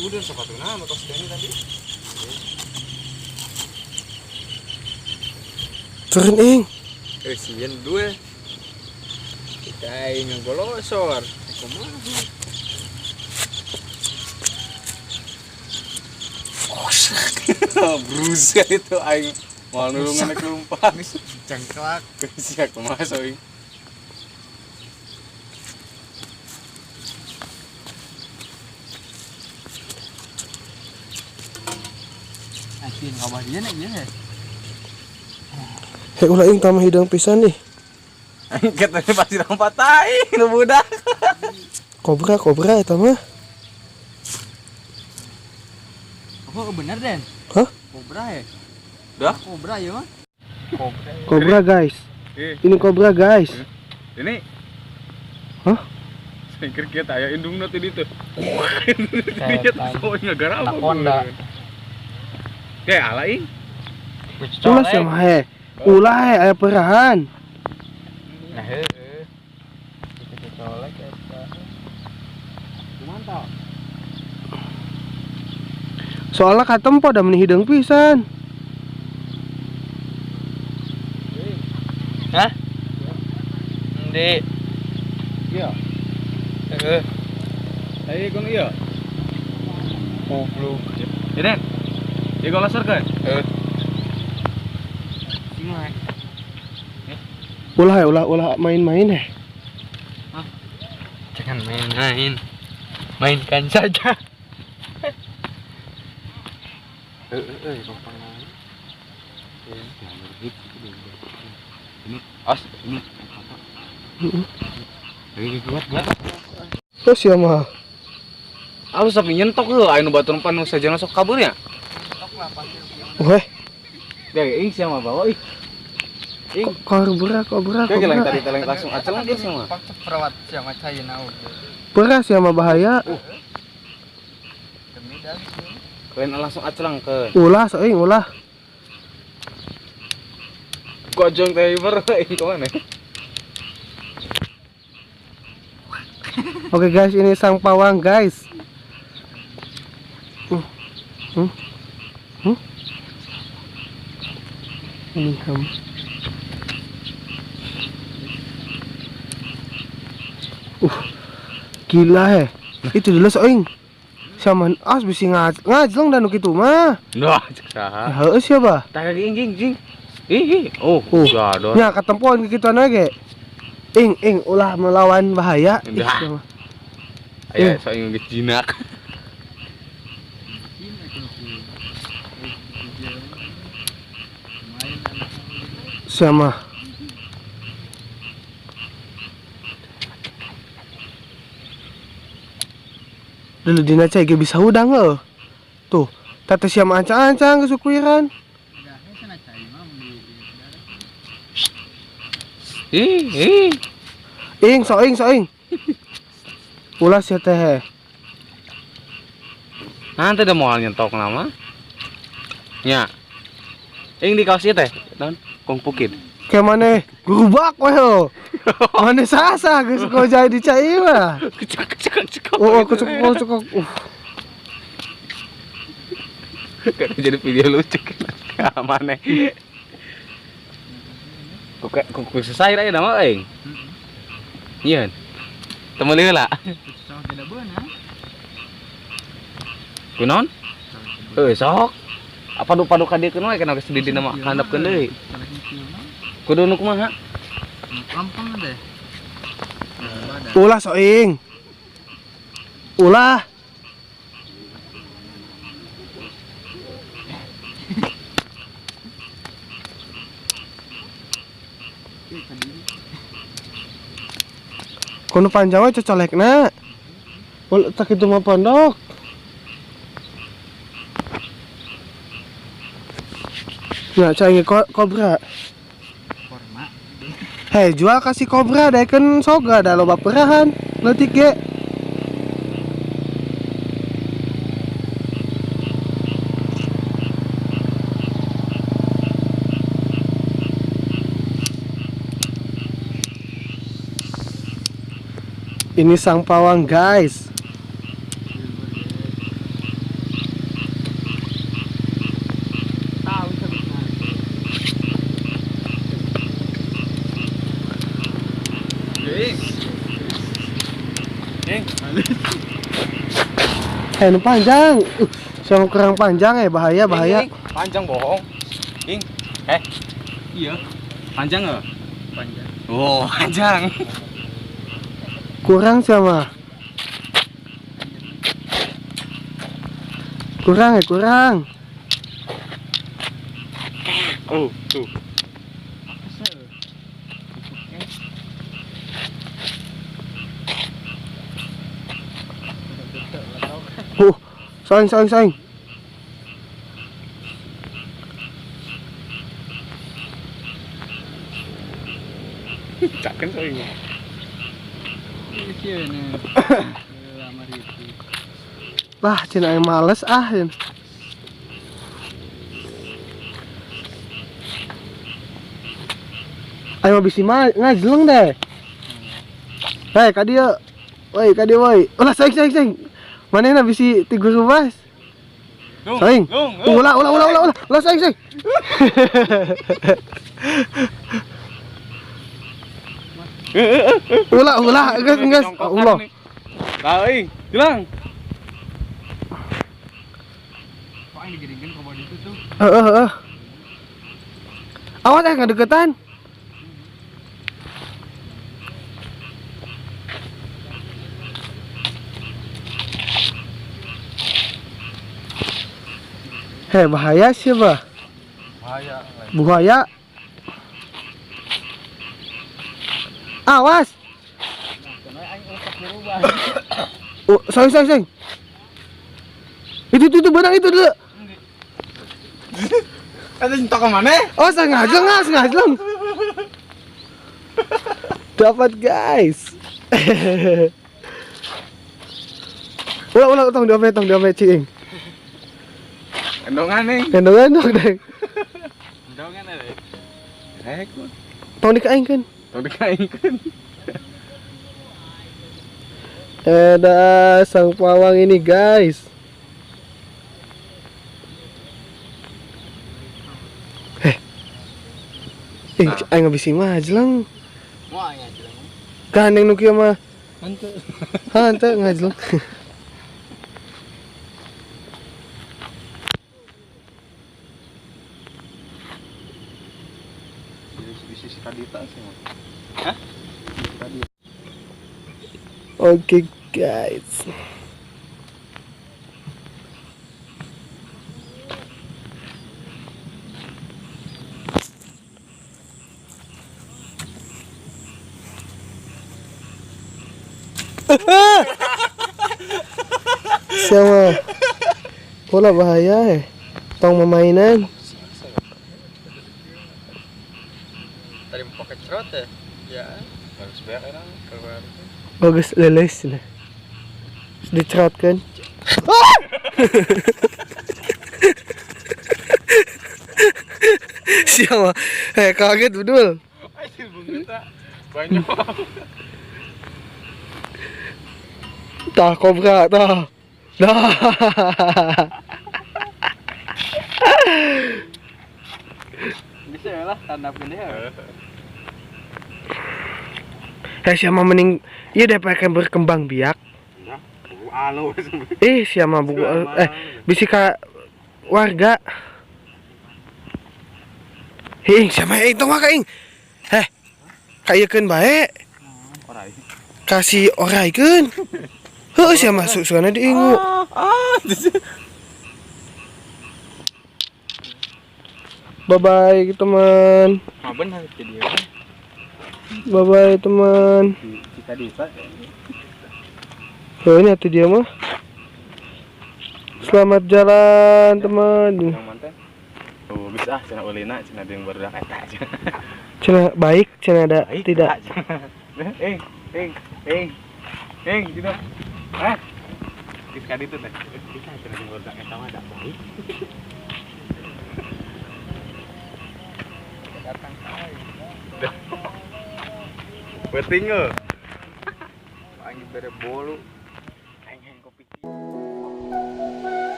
Udah sepatuna motor ini tadi. Turun ing. Sian dua. Kita ingin golosor. Kumaha? Berusaha itu aing mau nulungan kelumpan. Cengklak. Siak kumaha soing. Asin kabah dia nih ya. Hei ulah ing tamah hidang pisan nih. Kita ini pasti dong patahin nu budak. Kobra eta mah. Oh bener Den. Hah? Kobra ya? Dah? Kobra ya mah? Kobra guys. Ini kobra guys. Ini. Hah? Saya kira kita aya indungna teh ditu. Dia tuh ngagara apa? Anaconda. Kayak ala ing. Ulah sia mah he. Ulah he aya perahan. Nah heueuh. Kita colek eta. Mantap. Soalnya katempo da meni hidang pisan. Hah? Ende. Iya. Heeh. Ayo gong iya. Goblok. Ini. Ieu golosor kan? Heeh. Gimana? Ulah he ulah main-main he. Jangan main-main. Mainkan saja. Ini as ini. Buat. Terus sia mah. Alus tapi nyentok heuh aya nu baturan panu sajana sok kabur ya. Weh, Deh ing sia mah bawa ih. Ing kobra. kayak gelang tadi teleng langsung acelang dia sia mah. Pak perawat sama cai nau. Beras sia mah bahaya. Demi dan Kalian langsung acelang ke. Ulah soing ulah. Gojong teh iber ing kemana? Oke guys, ini sang pawang guys. Ini kamu. Gila he. Itu dulu soing. Sama as bisi ngajleng dan kitu mah. Nah, saha? Heeh sia bah. Tah jing. Ih. Oh, gadon. Nya katempoan kitu ge. Ing ulah melawan bahaya. Ih, Dah. sia mah. Aya soing geus jinak. Sia mah. Dulu dina cai ge bisa udang heuh. Tuh, tata siam ancang-ancang kesukuiran. Ing, soing. Ulah sia teh. Nanti ada mau nyentok nama. Nya. Ing di kaos ieu teh, naon? Kong pukit. Kayak mana gerubak weh ho. Mana sasa geus kau jadi cai mah. Cekak. Oh, kucuk. Kan jadi video lucu kan. Mana? Kok selesai ra nama aing. Iya. Temu heula. Kunaon? Sok. Apa padu ka dieu we kana geus di dina handapkeun deui. Kudu nu kumaha? Gampang deh. Ulah soing. Ulah. Kono panjang we cocolekna. Ul tak itu mah pondok. Ya, cai kobra. Hei, jual kasih kobra deh kan soga ada loba perahan. Leutik ge. Ini sang pawang, guys. Nu panjang. Sama kurang panjang bahaya. Panjang bohong. Ing. Iya. Panjang enggak? Panjang. Oh, panjang. Kurang sama. Kurang. Oh, tuh. Saing. Caken soalnya. Lah, cina yang males Cin. Ayo bisi ngajleng deh. Hei, ka dieu. Woi. Ulah saing. Manehna bisi 3 rubas. Saing. Ulah saing. Ulah, geus. Allah. Laing, hilang. Kok yang digering-gering ke body itu tuh? Awas ngadeketan. Hei, bahaya sih, Bah. Buaya. Awas. Oh, sayang. Itu benang itu dulu. Ada nyentok ke mana? Oh, ngajleng. Dapat, guys. Ulah tong diombe cing. Endongan nih. Endongan dong. Endongan ada. Tong dikaingkeun. Ada sang pawang ini, guys. Aing ngabisi mah ajleng. Wah, ngajleng. Gandeng nu kieu mah. Hanteu ngajleng. Sisi kadita sih. Oke, guys. Siapa? Pola bahaya tong memainan. Tadi mau pakai cerot ya? Ya. Harus banyak kan keluar. Bagus leles nah. Dicerotkan. Siapa? Kaget betul. Ayo bunga tak banyak. Tah kobra tah. Dah. Bisa lah tandapin dia. Siapa mending iya daripada berkembang biak. Alo. Siapa buku bisi ka warga. Siapa itu mah kaing. Kayakeun bae. Orai. Kasih oraikeun. Heuh sia masuk suana diingu. Bye bye teman. Benar jadi. Bye bye teman. Kita bisa. Ini hati dia mah. Selamat jalan teman. Yang mantan. Tuh bisa cenah ulina cenah yang barudak eta aja. Cenah baik, cenah ada tidak. Gitu. Sekali itu teh. Bisa cenah yang barudak eta mah ada baik. Datang kai. Beting. Angin bere bolu.